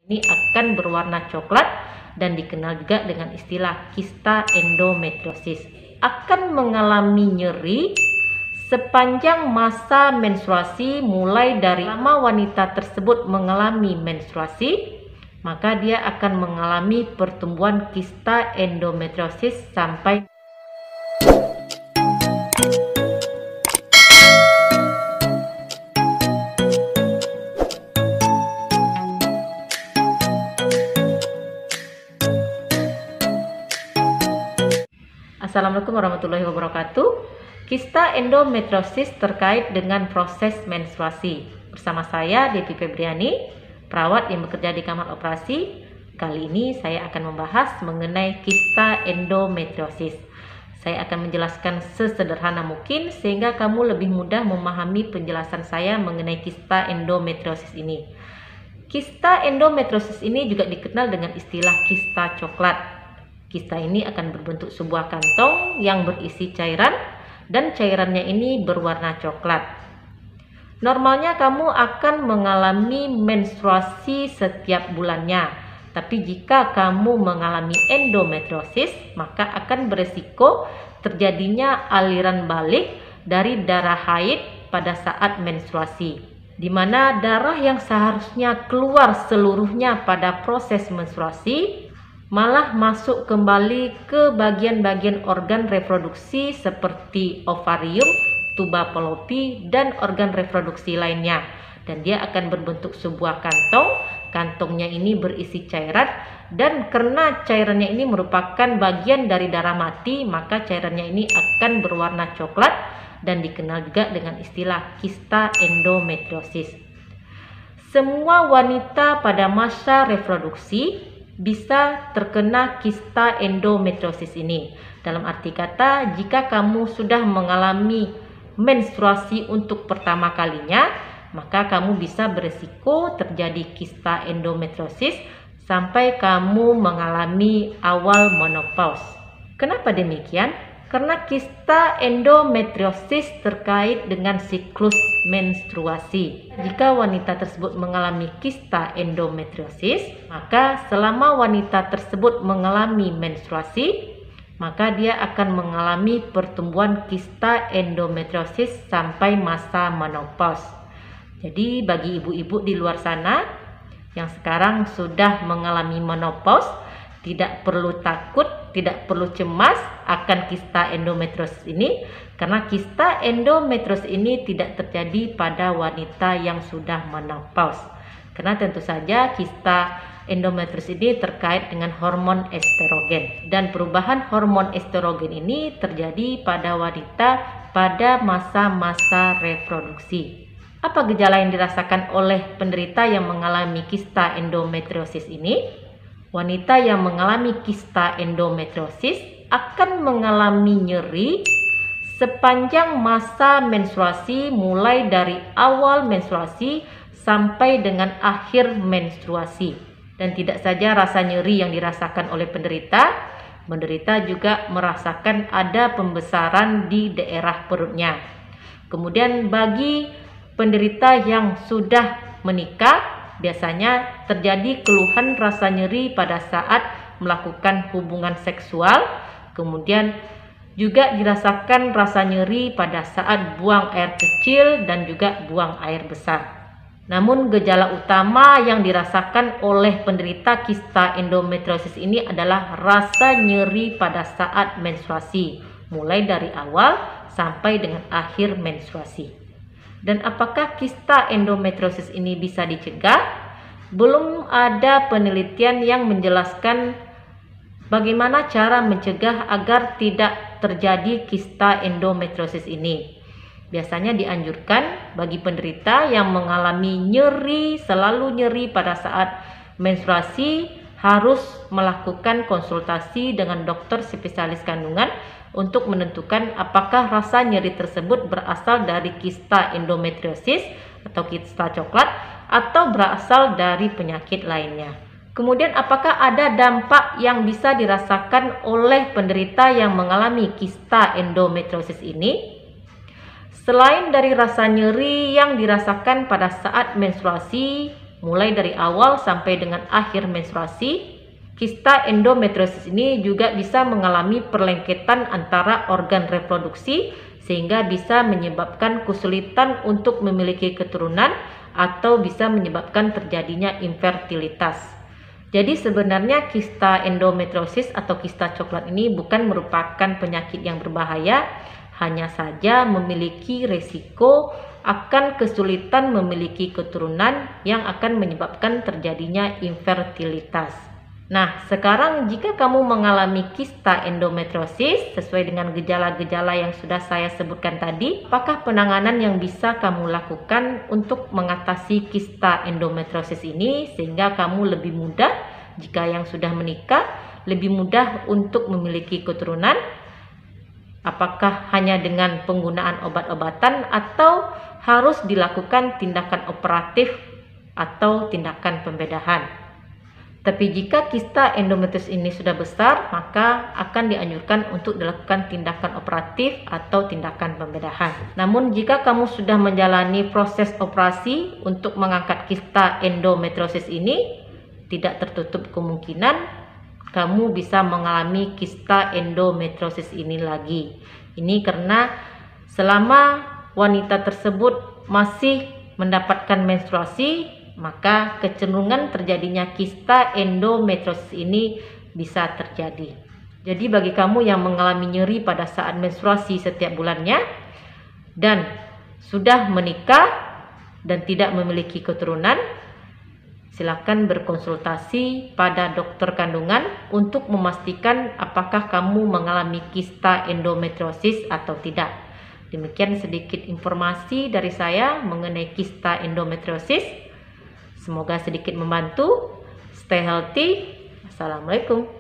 Ini akan berwarna coklat dan dikenal juga dengan istilah kista endometriosis. Akan mengalami nyeri sepanjang masa menstruasi, mulai dari lama wanita tersebut mengalami menstruasi, maka dia akan mengalami pertumbuhan kista endometriosis sampai Assalamualaikum warahmatullahi wabarakatuh. Kista endometriosis terkait dengan proses menstruasi. Bersama saya Devi Febriani, perawat yang bekerja di kamar operasi. Kali ini saya akan membahas mengenai kista endometriosis. Saya akan menjelaskan sesederhana mungkin sehingga kamu lebih mudah memahami penjelasan saya mengenai kista endometriosis ini. Kista endometriosis ini juga dikenal dengan istilah kista coklat. Kista ini akan berbentuk sebuah kantong yang berisi cairan dan cairannya ini berwarna coklat. Normalnya kamu akan mengalami menstruasi setiap bulannya. Tapi jika kamu mengalami endometriosis, maka akan beresiko terjadinya aliran balik dari darah haid pada saat menstruasi, di mana darah yang seharusnya keluar seluruhnya pada proses menstruasi malah masuk kembali ke bagian-bagian organ reproduksi seperti ovarium, tuba fallopi, dan organ reproduksi lainnya. Dan dia akan berbentuk sebuah kantong. Kantongnya ini berisi cairan, dan karena cairannya ini merupakan bagian dari darah mati, maka cairannya ini akan berwarna coklat dan dikenal juga dengan istilah kista endometriosis. Semua wanita pada masa reproduksi bisa terkena kista endometriosis ini. Dalam arti kata, jika kamu sudah mengalami menstruasi untuk pertama kalinya, maka kamu bisa beresiko terjadi kista endometriosis sampai kamu mengalami awal menopause. Kenapa demikian? Karena kista endometriosis terkait dengan siklus menstruasi. Jika wanita tersebut mengalami kista endometriosis, maka selama wanita tersebut mengalami menstruasi, maka dia akan mengalami pertumbuhan kista endometriosis sampai masa menopause. Jadi bagi ibu-ibu di luar sana yang sekarang sudah mengalami menopause, tidak perlu takut, tidak perlu cemas akan kista endometriosis ini, karena kista endometriosis ini tidak terjadi pada wanita yang sudah menopause. Karena tentu saja kista endometriosis ini terkait dengan hormon estrogen, dan perubahan hormon estrogen ini terjadi pada wanita pada masa-masa reproduksi. Apa gejala yang dirasakan oleh penderita yang mengalami kista endometriosis ini? Wanita yang mengalami kista endometriosis akan mengalami nyeri sepanjang masa menstruasi, mulai dari awal menstruasi sampai dengan akhir menstruasi. Dan tidak saja rasa nyeri yang dirasakan oleh penderita juga merasakan ada pembesaran di daerah perutnya. Kemudian bagi penderita yang sudah menikah, biasanya terjadi keluhan rasa nyeri pada saat melakukan hubungan seksual. Kemudian juga dirasakan rasa nyeri pada saat buang air kecil dan juga buang air besar. Namun gejala utama yang dirasakan oleh penderita kista endometriosis ini adalah rasa nyeri pada saat menstruasi, mulai dari awal sampai dengan akhir menstruasi. Dan apakah kista endometriosis ini bisa dicegah? Belum ada penelitian yang menjelaskan bagaimana cara mencegah agar tidak terjadi kista endometriosis ini. Biasanya dianjurkan bagi penderita yang mengalami nyeri, selalu nyeri pada saat menstruasi, harus melakukan konsultasi dengan dokter spesialis kandungan untuk menentukan apakah rasa nyeri tersebut berasal dari kista endometriosis atau kista coklat atau berasal dari penyakit lainnya. Kemudian apakah ada dampak yang bisa dirasakan oleh penderita yang mengalami kista endometriosis ini? Selain dari rasa nyeri yang dirasakan pada saat menstruasi, mulai dari awal sampai dengan akhir menstruasi. Kista endometriosis ini juga bisa mengalami perlengketan antara organ reproduksi sehingga bisa menyebabkan kesulitan untuk memiliki keturunan atau bisa menyebabkan terjadinya infertilitas. Jadi sebenarnya kista endometriosis atau kista coklat ini bukan merupakan penyakit yang berbahaya, hanya saja memiliki resiko akan kesulitan memiliki keturunan yang akan menyebabkan terjadinya infertilitas. Nah, sekarang jika kamu mengalami kista endometriosis sesuai dengan gejala-gejala yang sudah saya sebutkan tadi, apakah penanganan yang bisa kamu lakukan untuk mengatasi kista endometriosis ini sehingga kamu lebih mudah jika yang sudah menikah, lebih mudah untuk memiliki keturunan? Apakah hanya dengan penggunaan obat-obatan atau harus dilakukan tindakan operatif atau tindakan pembedahan? Tapi jika kista endometriosis ini sudah besar, maka akan dianjurkan untuk dilakukan tindakan operatif atau tindakan pembedahan. Namun jika kamu sudah menjalani proses operasi untuk mengangkat kista endometriosis ini, tidak tertutup kemungkinan kamu bisa mengalami kista endometriosis ini lagi. Ini karena selama wanita tersebut masih mendapatkan menstruasi, maka kecenderungan terjadinya kista endometriosis ini bisa terjadi. Jadi bagi kamu yang mengalami nyeri pada saat menstruasi setiap bulannya dan sudah menikah dan tidak memiliki keturunan, silakan berkonsultasi pada dokter kandungan untuk memastikan apakah kamu mengalami kista endometriosis atau tidak. Demikian sedikit informasi dari saya mengenai kista endometriosis. Semoga sedikit membantu. Stay healthy. Assalamualaikum.